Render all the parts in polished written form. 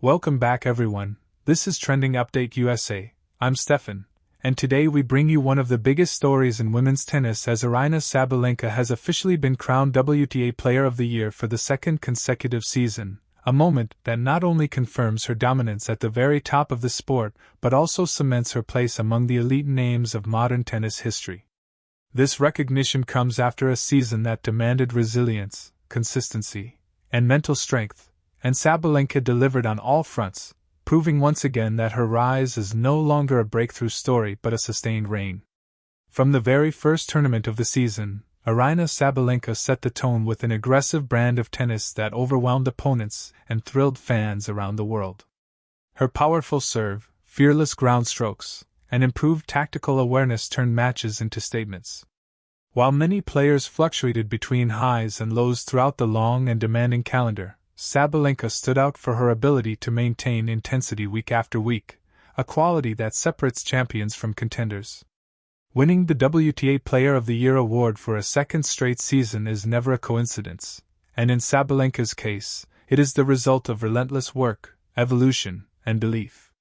Welcome back, everyone. This is Trending Update USA. I'm Steffan, and today we bring you one of the biggest stories in women's tennis as Aryna Sabalenka has officially been crowned WTA Player of the Year for the second consecutive season, a moment that not only confirms her dominance at the very top of the sport but also cements her place among the elite names of modern tennis history. This recognition comes after a season that demanded resilience, consistency, and mental strength, and Sabalenka delivered on all fronts, proving once again that her rise is no longer a breakthrough story but a sustained reign. From the very first tournament of the season, Aryna Sabalenka set the tone with an aggressive brand of tennis that overwhelmed opponents and thrilled fans around the world. Her powerful serve, fearless ground strokes, and improved tactical awareness turned matches into statements. While many players fluctuated between highs and lows throughout the long and demanding calendar, Sabalenka stood out for her ability to maintain intensity week after week, a quality that separates champions from contenders. Winning the WTA Player of the Year award for a second straight season is never a coincidence, and in Sabalenka's case, it is the result of relentless work, evolution, and belief.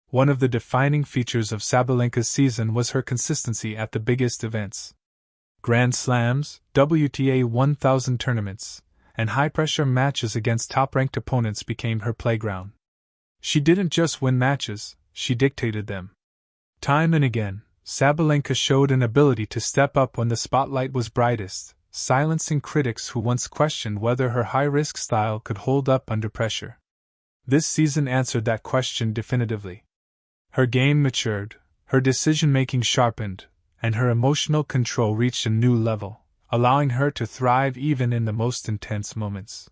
One of the defining features of Sabalenka's season was her consistency at the biggest events. Grand Slams, WTA 1000 tournaments, and high-pressure matches against top-ranked opponents became her playground. She didn't just win matches, she dictated them. Time and again, Sabalenka showed an ability to step up when the spotlight was brightest, silencing critics who once questioned whether her high-risk style could hold up under pressure. This season answered that question definitively. Her game matured, her decision-making sharpened, and her emotional control reached a new level, allowing her to thrive even in the most intense moments.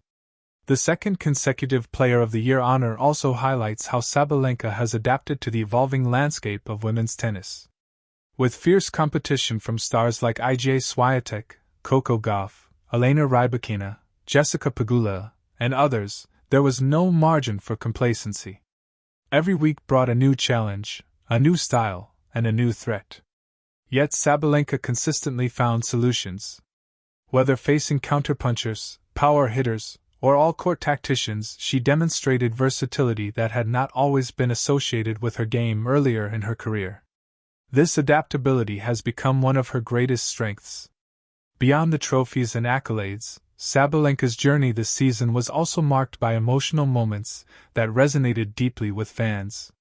The second consecutive Player of the Year honor also highlights how Sabalenka has adapted to the evolving landscape of women's tennis. With fierce competition from stars like Swiatek, Coco Gauff, Elena Rybakina, Jessica Pegula, and others, there was no margin for complacency. Every week brought a new challenge, a new style, and a new threat. Yet Sabalenka consistently found solutions. Whether facing counterpunchers, power hitters, or all-court tacticians, she demonstrated versatility that had not always been associated with her game earlier in her career. This adaptability has become one of her greatest strengths. Beyond the trophies and accolades, Sabalenka's journey this season was also marked by emotional moments that resonated deeply with fans.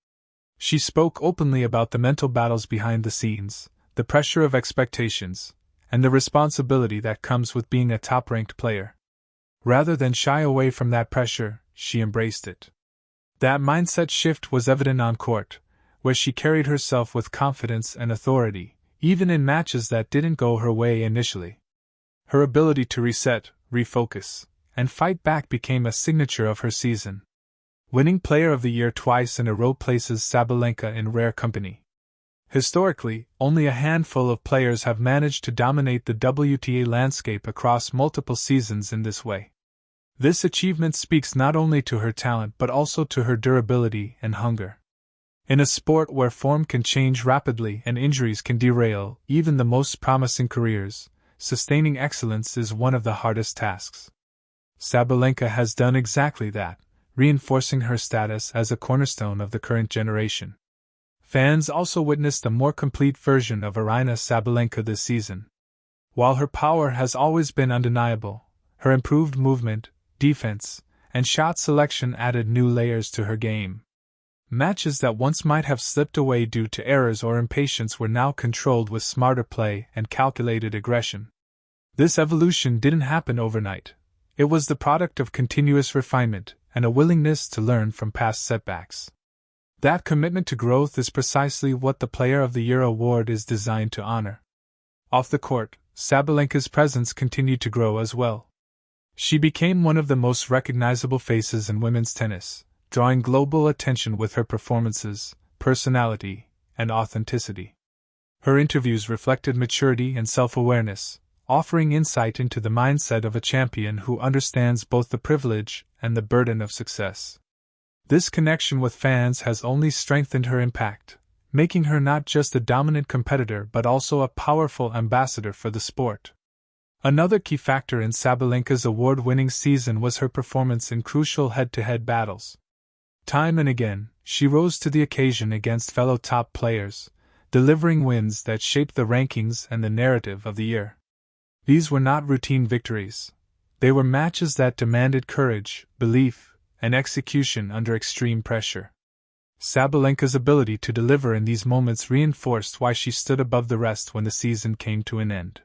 She spoke openly about the mental battles behind the scenes, the pressure of expectations, and the responsibility that comes with being a top-ranked player. Rather than shy away from that pressure, she embraced it. That mindset shift was evident on court, where she carried herself with confidence and authority, even in matches that didn't go her way initially. Her ability to reset, refocus, and fight back became a signature of her season. Winning Player of the Year twice in a row places Sabalenka in rare company. Historically, only a handful of players have managed to dominate the WTA landscape across multiple seasons in this way. This achievement speaks not only to her talent but also to her durability and hunger. In a sport where form can change rapidly and injuries can derail even the most promising careers, sustaining excellence is one of the hardest tasks. Sabalenka has done exactly that, reinforcing her status as a cornerstone of the current generation. Fans also witnessed a more complete version of Aryna Sabalenka this season. While her power has always been undeniable, her improved movement, defense, and shot selection added new layers to her game. Matches that once might have slipped away due to errors or impatience were now controlled with smarter play and calculated aggression. This evolution didn't happen overnight. It was the product of continuous refinement and a willingness to learn from past setbacks. That commitment to growth is precisely what the Player of the Year award is designed to honor. Off the court, Sabalenka's presence continued to grow as well. She became one of the most recognizable faces in women's tennis, drawing global attention with her performances, personality, and authenticity. Her interviews reflected maturity and self-awareness, offering insight into the mindset of a champion who understands both the privilege and the burden of success. This connection with fans has only strengthened her impact, making her not just a dominant competitor but also a powerful ambassador for the sport. Another key factor in Sabalenka's award-winning season was her performance in crucial head-to-head battles. Time and again, she rose to the occasion against fellow top players, delivering wins that shaped the rankings and the narrative of the year. These were not routine victories. They were matches that demanded courage, belief, and execution under extreme pressure. Sabalenka's ability to deliver in these moments reinforced why she stood above the rest when the season came to an end.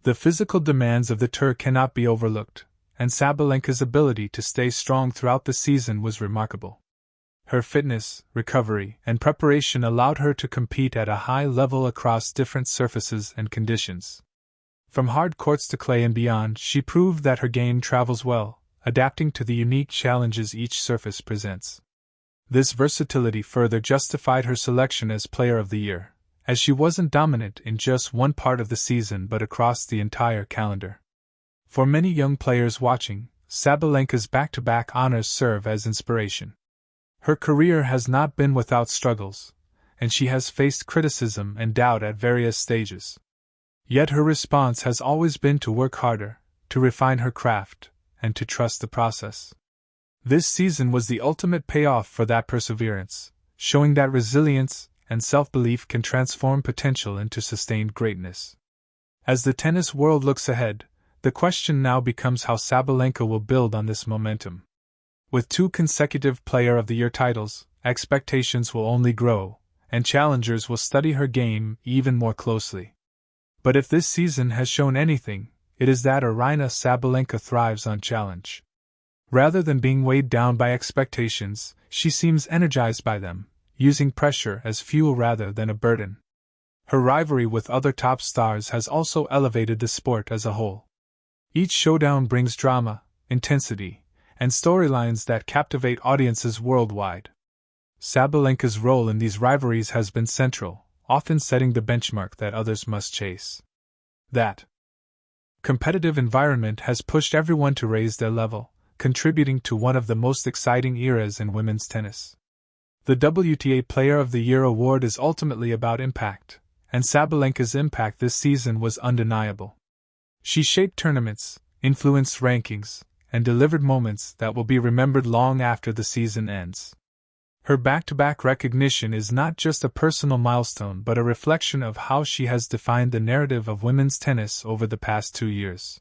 The physical demands of the tour cannot be overlooked, and Sabalenka's ability to stay strong throughout the season was remarkable. Her fitness, recovery, and preparation allowed her to compete at a high level across different surfaces and conditions. From hard courts to clay and beyond, she proved that her game travels well, adapting to the unique challenges each surface presents. This versatility further justified her selection as Player of the Year, as she wasn't dominant in just one part of the season but across the entire calendar. For many young players watching, Sabalenka's back-to-back honors serve as inspiration. Her career has not been without struggles, and she has faced criticism and doubt at various stages. Yet her response has always been to work harder, to refine her craft, and to trust the process. This season was the ultimate payoff for that perseverance, showing that resilience and self-belief can transform potential into sustained greatness. As the tennis world looks ahead, the question now becomes how Sabalenka will build on this momentum. With 2 consecutive Player of the Year titles, expectations will only grow, and challengers will study her game even more closely. But if this season has shown anything, it is that Aryna Sabalenka thrives on challenge. Rather than being weighed down by expectations, she seems energized by them, using pressure as fuel rather than a burden. Her rivalry with other top stars has also elevated the sport as a whole. Each showdown brings drama, intensity, and storylines that captivate audiences worldwide. Sabalenka's role in these rivalries has been central, often setting the benchmark that others must chase. That competitive environment has pushed everyone to raise their level, contributing to one of the most exciting eras in women's tennis. The WTA Player of the Year award is ultimately about impact, and Sabalenka's impact this season was undeniable. She shaped tournaments, influenced rankings, and delivered moments that will be remembered long after the season ends. Her back-to-back recognition is not just a personal milestone but a reflection of how she has defined the narrative of women's tennis over the past 2 years.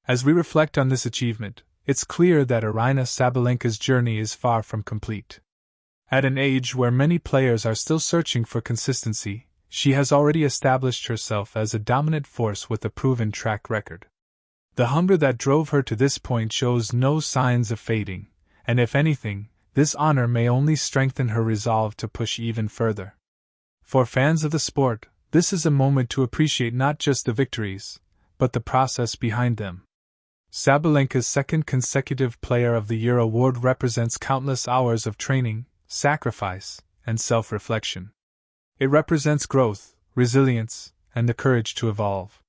As we reflect on this achievement, it's clear that Aryna Sabalenka's journey is far from complete. At an age where many players are still searching for consistency, she has already established herself as a dominant force with a proven track record. The hunger that drove her to this point shows no signs of fading, and if anything, this honor may only strengthen her resolve to push even further. For fans of the sport, this is a moment to appreciate not just the victories, but the process behind them. Sabalenka's 2nd consecutive Player of the Year award represents countless hours of training, sacrifice, and self-reflection. It represents growth, resilience, and the courage to evolve.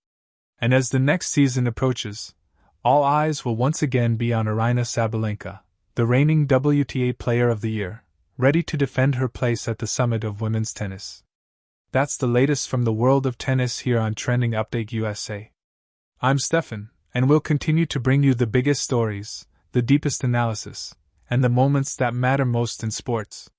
And as the next season approaches, all eyes will once again be on Aryna Sabalenka, the reigning WTA Player of the Year, ready to defend her place at the summit of women's tennis. That's the latest from the world of tennis here on Trending Update USA. I'm Steffan, and we'll continue to bring you the biggest stories, the deepest analysis, and the moments that matter most in sports.